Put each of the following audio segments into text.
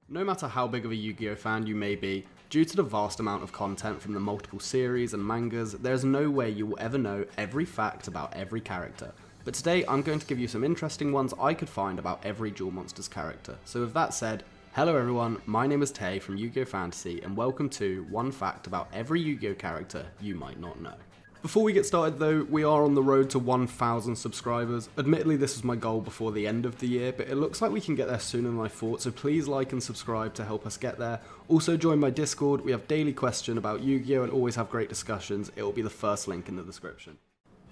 No matter how big of a Yu-Gi-Oh fan you may be, due to the vast amount of content from the multiple series and mangas, there's no way you will ever know every fact about every character. But today I'm going to give you some interesting ones I could find about every Duel Monsters character. So with that said, hello everyone, my name is Tay from Yu-Gi-Oh Fantasy and welcome to one fact about every Yu-Gi-Oh character you might not know. Before we get started though, we are on the road to 1,000 subscribers. Admittedly this was my goal before the end of the year, but it looks like we can get there sooner than I thought, so please like and subscribe to help us get there. Also join my Discord, we have daily question about Yu-Gi-Oh and always have great discussions. It will be the first link in the description.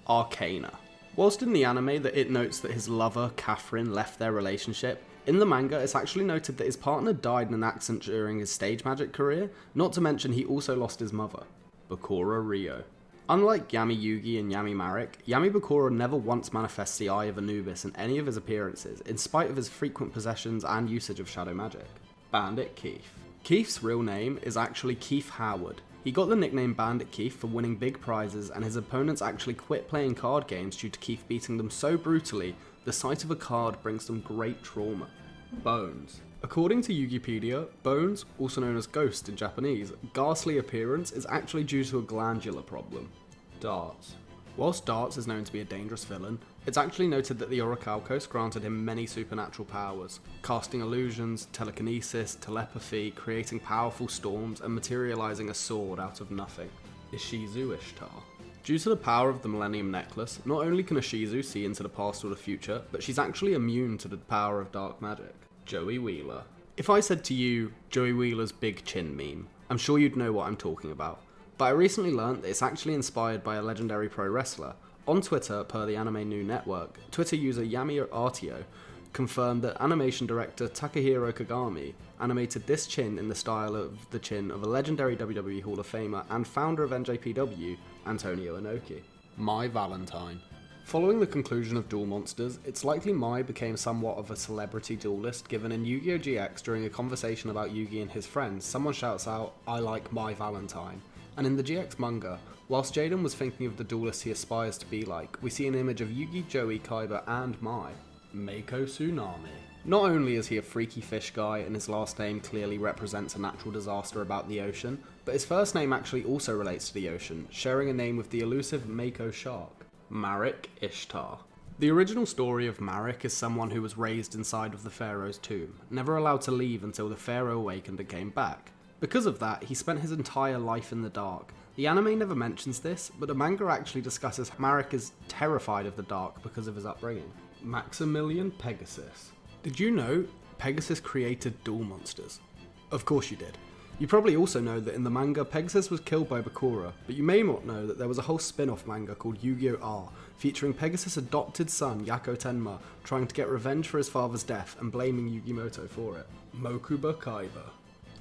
Arcana. Whilst in the anime that it notes that his lover, Catherine, left their relationship, in the manga it's actually noted that his partner died in an accident during his stage magic career, not to mention he also lost his mother. Bakura Rio. Unlike Yami Yugi and Yami Marik, Yami Bakura never once manifests the Eye of Anubis in any of his appearances, in spite of his frequent possessions and usage of shadow magic. Bandit Keith. Keith's real name is actually Keith Howard. He got the nickname Bandit Keith for winning big prizes, and his opponents actually quit playing card games due to Keith beating them so brutally, the sight of a card brings them great trauma. Bones. According to Yugipedia, Bones, also known as Ghost in Japanese, ghastly appearance is actually due to a glandular problem. Darts. Whilst Darts is known to be a dangerous villain, it's actually noted that the Orichalcos granted him many supernatural powers, casting illusions, telekinesis, telepathy, creating powerful storms, and materializing a sword out of nothing. Ishizu Ishtar. Due to the power of the Millennium Necklace, not only can Ishizu see into the past or the future, but she's actually immune to the power of dark magic. Joey Wheeler. If I said to you, Joey Wheeler's big chin meme, I'm sure you'd know what I'm talking about. But I recently learnt that it's actually inspired by a legendary pro wrestler. On Twitter, per the Anime New Network, Twitter user Yami Artio confirmed that animation director Takahiro Kagami animated this chin in the style of the chin of a legendary WWE Hall of Famer and founder of NJPW, Antonio Inoki. Mai Valentine. Following the conclusion of Duel Monsters, it's likely Mai became somewhat of a celebrity duelist, given in Yu-Gi-Oh! GX during a conversation about Yugi and his friends, someone shouts out, "I like Mai Valentine." And in the GX manga, whilst Jaden was thinking of the duelist he aspires to be like, we see an image of Yugi, Joey, Kaiba, and Mai. Mako Tsunami. Not only is he a freaky fish guy and his last name clearly represents a natural disaster about the ocean, but his first name actually also relates to the ocean, sharing a name with the elusive Mako shark. Marik Ishtar. The original story of Marik is someone who was raised inside of the pharaoh's tomb, never allowed to leave until the pharaoh awakened and came back. Because of that, he spent his entire life in the dark. The anime never mentions this, but the manga actually discusses Marik is terrified of the dark because of his upbringing. Maximilian Pegasus. Did you know Pegasus created Duel Monsters? Of course you did. You probably also know that in the manga, Pegasus was killed by Bakura, but you may not know that there was a whole spin-off manga called Yu-Gi-Oh! R, featuring Pegasus' adopted son, Yako Tenma, trying to get revenge for his father's death and blaming Yugimoto for it. Mokuba Kaiba.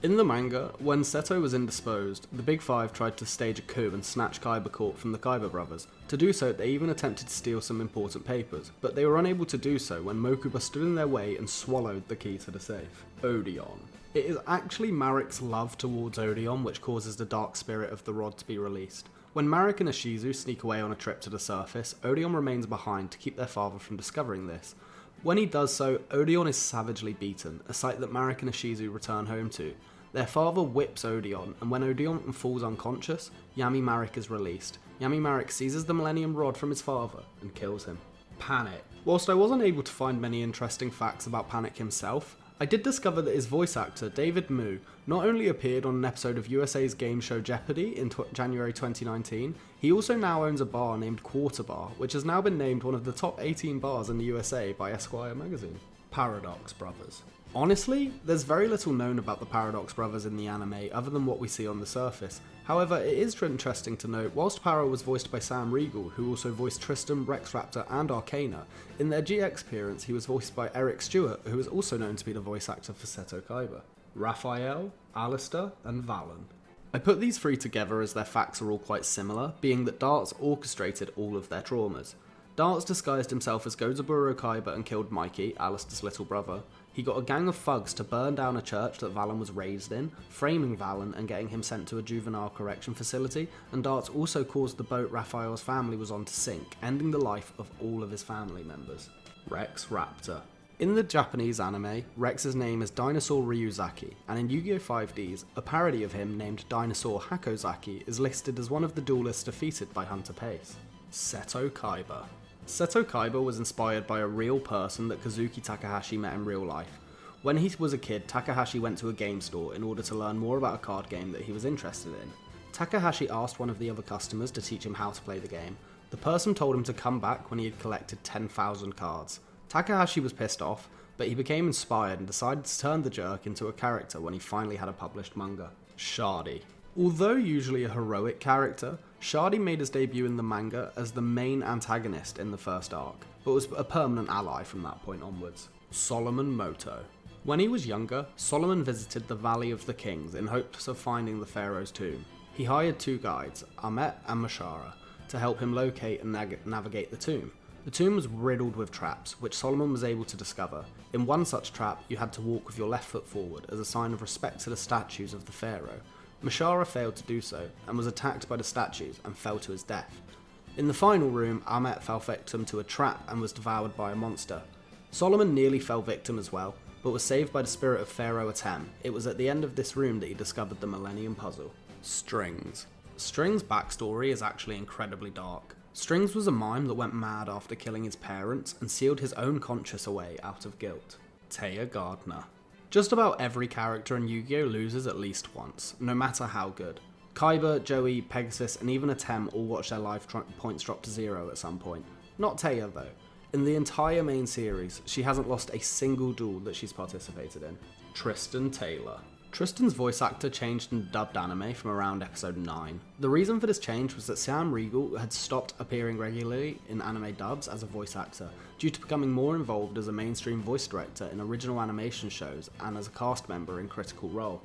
In the manga, when Seto was indisposed, the Big Five tried to stage a coup and snatch Kaiba court from the Kaiba brothers. To do so, they even attempted to steal some important papers, but they were unable to do so when Mokuba stood in their way and swallowed the key to the safe. Odeon. It is actually Marik's love towards Odeon which causes the dark spirit of the rod to be released. When Marik and Ishizu sneak away on a trip to the surface, Odeon remains behind to keep their father from discovering this. When he does so, Odeon is savagely beaten, a sight that Marik and Ishizu return home to. Their father whips Odeon, and when Odeon falls unconscious, Yami Marik is released. Yami Marik seizes the Millennium Rod from his father and kills him. Panic. Whilst I wasn't able to find many interesting facts about Panic himself, I did discover that his voice actor, David Moo, not only appeared on an episode of USA's game show Jeopardy in January 2019, he also now owns a bar named Quarter Bar, which has now been named one of the top 18 bars in the USA by Esquire magazine. Paradox Brothers. Honestly, there's very little known about the Paradox Brothers in the anime other than what we see on the surface. However, it is interesting to note, whilst Para was voiced by Sam Riegel, who also voiced Tristan, Rex Raptor and Arcana, in their GX appearance he was voiced by Eric Stewart, who is also known to be the voice actor for Seto Kaiba. Raphael, Alistair and Valen. I put these three together as their facts are all quite similar, being that Darts orchestrated all of their traumas. Darts disguised himself as Gozaburo Kaiba and killed Mikey, Alistair's little brother. He got a gang of thugs to burn down a church that Valen was raised in, framing Valen and getting him sent to a juvenile correction facility, and Darts also caused the boat Raphael's family was on to sink, ending the life of all of his family members. Rex Raptor. In the Japanese anime, Rex's name is Dinosaur Ryuzaki, and in Yu-Gi-Oh! 5Ds, a parody of him named Dinosaur Hakozaki is listed as one of the duelists defeated by Hunter Pace. Seto Kaiba. Seto Kaiba was inspired by a real person that Kazuki Takahashi met in real life. When he was a kid, Takahashi went to a game store in order to learn more about a card game that he was interested in. Takahashi asked one of the other customers to teach him how to play the game. The person told him to come back when he had collected 10,000 cards. Takahashi was pissed off, but he became inspired and decided to turn the jerk into a character when he finally had a published manga. Shadi. Although usually a heroic character, Shadi made his debut in the manga as the main antagonist in the first arc, but was a permanent ally from that point onwards. Solomon Moto. When he was younger, Solomon visited the Valley of the Kings in hopes of finding the pharaoh's tomb. He hired two guides, Ahmet and Mashara, to help him locate and navigate the tomb. The tomb was riddled with traps, which Solomon was able to discover. In one such trap, you had to walk with your left foot forward as a sign of respect to the statues of the pharaoh. Mashara failed to do so, and was attacked by the statues and fell to his death. In the final room, Ahmet fell victim to a trap and was devoured by a monster. Solomon nearly fell victim as well, but was saved by the spirit of Pharaoh Atem. It was at the end of this room that he discovered the Millennium Puzzle. Strings. Strings' backstory is actually incredibly dark. Strings was a mime that went mad after killing his parents and sealed his own conscience away out of guilt. Taya Gardner. Just about every character in Yu-Gi-Oh! Loses at least once, no matter how good. Kaiba, Joey, Pegasus, and even Atem all watch their life points drop to 0 at some point. Not Taya though. In the entire main series, she hasn't lost a single duel that she's participated in. Tristan Taylor. Tristan's voice actor changed in dubbed anime from around episode 9. The reason for this change was that Sam Riegel had stopped appearing regularly in anime dubs as a voice actor, due to becoming more involved as a mainstream voice director in original animation shows and as a cast member in Critical Role.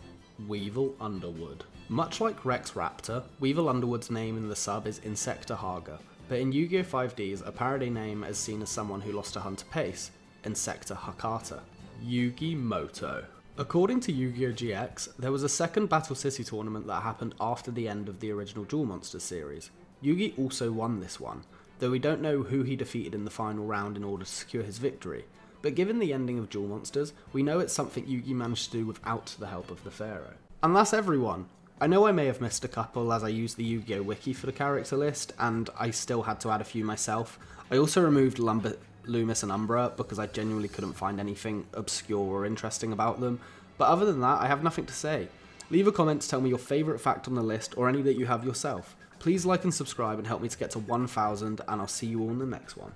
Weevil Underwood. Much like Rex Raptor, Weevil Underwood's name in the sub is Insecta Haga, but in Yu-Gi-Oh! 5Ds, a parody name is seen as someone who lost to Hunter Pace, Insecta Hakata. Yugi Moto. According to Yu-Gi-Oh! GX, there was a second Battle City tournament that happened after the end of the original Duel Monsters series. Yugi also won this one, though we don't know who he defeated in the final round in order to secure his victory. But given the ending of Duel Monsters, we know it's something Yugi managed to do without the help of the Pharaoh. And that's everyone! I know I may have missed a couple as I used the Yu-Gi-Oh! Wiki for the character list, and I still had to add a few myself. I also removed Loomis and Umbra because I genuinely couldn't find anything obscure or interesting about them, but other than that, I have nothing to say. Leave a comment to tell me your favourite fact on the list or any that you have yourself. Please like and subscribe and help me to get to 1,000, and I'll see you all in the next one.